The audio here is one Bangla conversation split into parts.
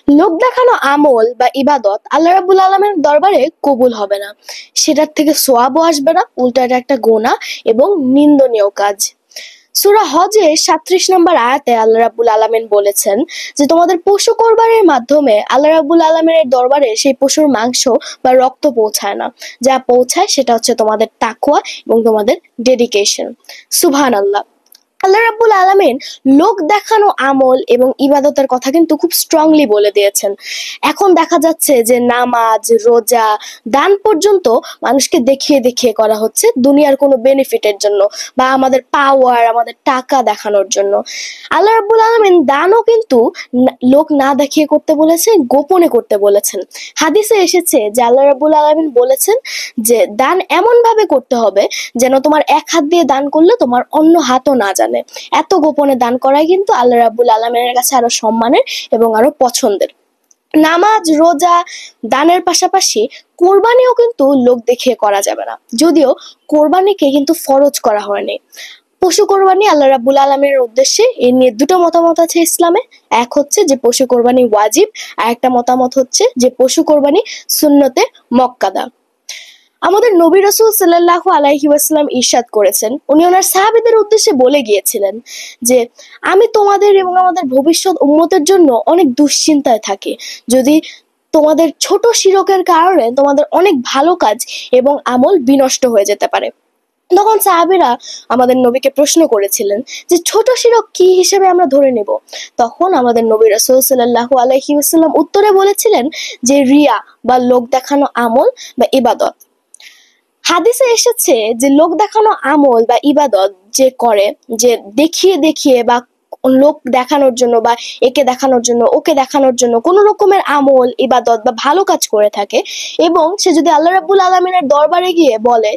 লোক দেখানো আমল বা ইবাদত আল্লাহ রাব্বুল আলামিনের দরবারে কবুল হবে না। সেটার থেকে সোয়াবও আসবে না, উল্টা এটা একটা গুনাহ এবং নিন্দনীয় কাজ। সূরা হজের ৩৭ নম্বর আয়াতে আল্লাহ রাব্বুল আলামিন বলেছেন যে তোমাদের পশু কোরবানির মাধ্যমে আল্লাহ রাব্বুল আলামিনের দরবারে সেই পশুর মাংস বা রক্ত পৌঁছায় না, যা পৌঁছায় সেটা হচ্ছে তোমাদের তাকওয়া এবং তোমাদের ডেডিকেশন। সুবহানাল্লাহ। আল্লাহ রাব্বুল আলামিন লোক দেখানো আমল এবং ইবাদতের কথা কিন্তু খুব স্ট্রংলি বলে দিয়েছেন। এখন দেখা যাচ্ছে যে নামাজ, রোজা, দান পর্যন্ত মানুষকে দেখিয়ে দেখিয়ে করা হচ্ছে দুনিয়ার কোনো বেনিফিটের জন্য বা আমাদের পাওয়ার, আমাদের টাকা দেখানোর জন্য। আল্লাহ রাব্বুল আলামিন দানও কিন্তু লোক না দেখিয়ে করতে বলেছেন, গোপনে করতে বলেছেন। হাদিসে এসেছে যে আল্লাহ রাব্বুল আলামিন বলেছেন যে দান এমন ভাবে করতে হবে যেন তোমার এক হাত দিয়ে দান করলে তোমার অন্য হাতও না জানে। এত গোপনে দান করাই কিন্তু আল্লাহ রাব্বুল আলামিনের কাছে আরো সম্মানের এবং আরো পছন্দের। নামাজ, রোজা, দানের পাশাপাশি কোরবানিও কিন্তু লোক দেখিয়ে করা যাবে না, যদিও কোরবানিকে কিন্তু ফরজ করা হয়নি। পশু কোরবানি আল্লাহ রাব্বুল আলামিনের উদ্দেশ্যে, এ নিয়ে দুটো মতামত আছে ইসলামে। এক হচ্ছে যে পশু কোরবানি ওয়াজিব, আর একটা মতামত হচ্ছে যে পশু কোরবানি সুন্নতে মুআক্কাদা। আমাদের নবী রাসূল সাল্লাল্লাহু আলাইহি ওয়াসাল্লাম ইরশাদ করেছেন, উনি ওনার সাহাবীদের উদ্দেশ্যে বলে গিয়েছিলেন যে আমি তোমাদের এবং আমাদের ভবিষ্যৎ উম্মতের জন্য অনেক দুশ্চিন্তায় থাকি, যদি তোমাদের ছোট শিরকের কারণে তোমাদের অনেক ভালো কাজ এবং আমল বিনষ্ট হয়ে যেতে পারে। তখন সাহাবীরা আমাদের নবীকে প্রশ্ন করেছিলেন যে ছোট শিরক কি হিসেবে আমরা ধরে নেব। তখন আমাদের নবী রাসূল সাল্লাল্লাহু আলাইহি ওয়াসাল্লাম উত্তরে বলেছিলেন যে রিয়া বা লোক দেখানো আমল বা ইবাদত। হাদিসে এসেছে যে লোক দেখানো আমল বা ইবাদত যে করে, যে দেখিয়ে দেখিয়ে বা লোক দেখানোর জন্য বা একে দেখানোর জন্য ওকে দেখানোর জন্য কোনো রকমের আমল, ইবাদত বা ভালো কাজ করে থাকে, এবং সে যদি আল্লাহ রাব্বুল আলামিনের দরবারে গিয়ে বলে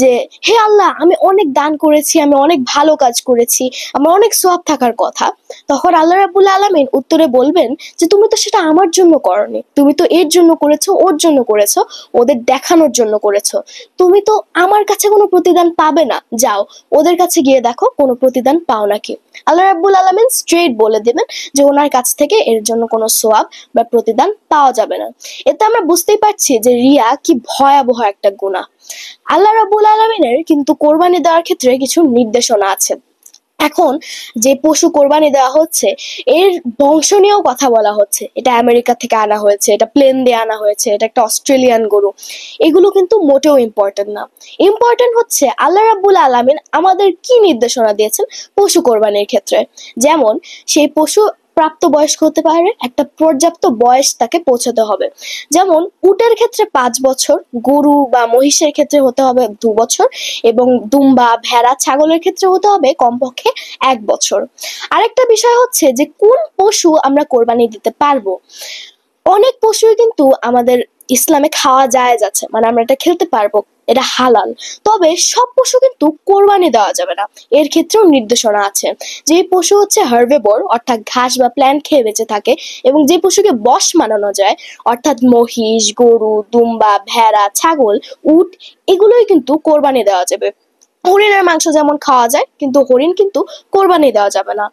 যে হে আল্লাহ, আমি অনেক দান করেছি, আমি অনেক ভালো কাজ করেছি, আমার অনেক সওয়াব থাকার কথা, তখন আল্লাহ রাব্বুল আলামিন উত্তরে বলবেন যে তুমি তো সেটা আমার জন্য করনি, তুমি তো এর জন্য করেছো, ওর জন্য করেছো, ওদের দেখানোর জন্য করেছো, তুমি তো আমার কাছে কোনো প্রতিদান পাবে না, যাও ওদের কাছে গিয়ে দেখো কোনো প্রতিদান পাও নাকি। আল্লাহ রাব্বুল আলামিন স্ট্রেট বলে দিবেন যে ওনার কাছ থেকে এর জন্য কোনো সোয়াব বা প্রতিদান পাওয়া যাবে না। এতে আমরা বুঝতেই পারছি যে রিয়া কি ভয়াবহ একটা গুনাহ। আল্লাহ রাব্বুল আলামিনের কিন্তু কোরবানি দেওয়ার ক্ষেত্রে কিছু নির্দেশনা আছে। এখন যে পশু কোরবানি দেওয়া হচ্ছে এর বংশ নিয়েও কথা বলা হচ্ছে, এটা আমেরিকা থেকে আনা হয়েছে, এটা প্লেন দিয়ে আনা হয়েছে, এটা একটা অস্ট্রেলিয়ান গরু, এগুলো কিন্তু মোটেও ইম্পর্টেন্ট না। ইম্পর্টেন্ট হচ্ছে আল্লাহ রাব্বুল আলামিন আমাদের কি নির্দেশনা দিয়েছেন পশু কোরবানির ক্ষেত্রে। যেমন সেই পশু প্রাপ্তবয়স্ক হতে পারে, একটা পর্যাপ্ত বয়স তাকে পৌঁছাতে হবে। যেমন উটের ক্ষেত্রে 5 বছর, গরু বা মহিষের ক্ষেত্রে হতে হবে 2 বছর, এবং দুম্বা, ভেড়া, ছাগলের ক্ষেত্রে হতে হবে কমপক্ষে 1 বছর। আরেকটা বিষয় হচ্ছে যে কোন পশু আমরা কোরবানি দিতে পারবো। অনেক পশুই কিন্তু আমাদের ইসলামে খাওয়া যায় যাচ্ছে, মানে আমরা এটা খেতে পারবো, এটা হালাল। তবে সব পশু কিন্তু কোরবানি দেওয়া যাবে না, এর ক্ষেত্রেও নির্দেশনা আছে। যে পশু হচ্ছে হার্বেবর, অর্থাৎ ঘাস বা প্ল্যান্ট খেয়ে বেঁচে থাকে, এবং যে পশুকে বশ মানানো যায়, অর্থাৎ মহিষ, গরু, দুম্বা, ভেড়া, ছাগল, উট, এগুলোই কিন্তু কোরবানি দেওয়া যাবে। হরিণের মাংস যেমন খাওয়া যায়, কিন্তু হরিণ কিন্তু কোরবানি দেওয়া যাবে না।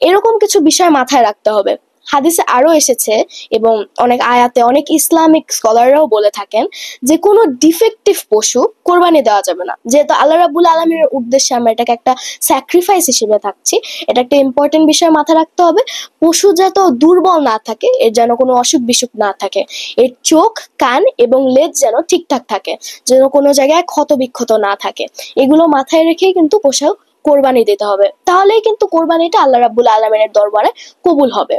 এরকম কিছু বিষয় মাথায় রাখতে হবে। হাদিসে আরো এসেছে এবং অনেক আয়াতে অনেক ইসলামিক স্কলাররাও বলে থাকেন যে কোনো ডিফেক্টিভ পশু কোরবানি দেওয়া যাবে না। যেহেতু আল্লাহ রাব্বুল আলামিনের উদ্দেশ্যে আমরা এটাকে একটা স্যাক্রিফাইস হিসেবে থাকছি, এটা একটা ইম্পর্টেন্ট বিষয় মাথায় রাখতে হবে। পশু যাতে দুর্বল না থাকে, এর যেন কোনো অসুখ বিসুখ না থাকে, এর চোখ, কান এবং লেজ যেন ঠিকঠাক থাকে, যেন কোনো জায়গায় ক্ষত বিক্ষত না থাকে, এগুলো মাথায় রেখেই কিন্তু পশু কোরবানি দিতে হবে। তাহলেই কিন্তু কোরবানিটা আল্লাহ রাব্বুল আলামিনের দরবারে কবুল হবে।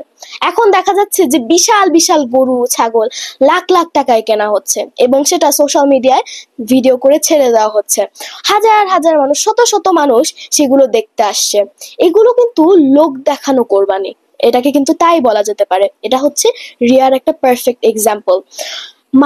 এখন দেখা যাচ্ছে যে বিশাল বিশাল গরু, ছাগল লাখ লাখ টাকায় কেনা হচ্ছে এবং সেটা সোশ্যাল মিডিয়ায় ভিডিও করে ছেড়ে দেওয়া হচ্ছে। হাজার হাজার মানুষ, শত শত মানুষ সেগুলো দেখতে আসছে। এগুলো কিন্তু লোক দেখানো কোরবানি, এটাকে কিন্তু তাই বলা যেতে পারে। এটা হচ্ছে রিয়ার একটা পারফেক্ট এক্সাম্পল।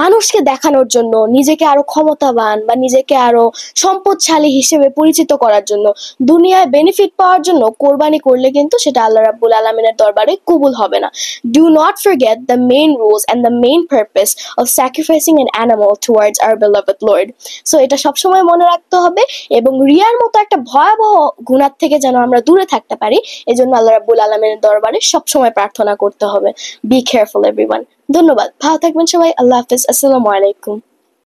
মানুষকে দেখানোর জন্য, নিজেকে আরো ক্ষমতাবান বা নিজেকে আরো সম্পদশালী হিসেবে পরিচিত করার জন্য, দুনিয়ায় বেনিফিট পাওয়ার জন্য কোরবানি করলে কিন্তু সেটা আল্লাহ রাব্বুল আলামিনের দরবারে কবুল হবে না। Do not forget the main rules and the main purpose of sacrificing an animal towards hour beloved Lord. So এটা সবসময় মনে রাখতে হবে, এবং রিয়ার মতো একটা ভয়াবহ গুনাহ থেকে যেন আমরা দূরে থাকতে পারি, এজন্য আল্লাহ রাব্বুল আলামিনের দরবারে সবসময় প্রার্থনা করতে হবে। Be careful everyone. ধন্যবাদ, ভালো থাকবেন সবাই। আল্লাহ হাফিজ, আসসালামু আলাইকুম।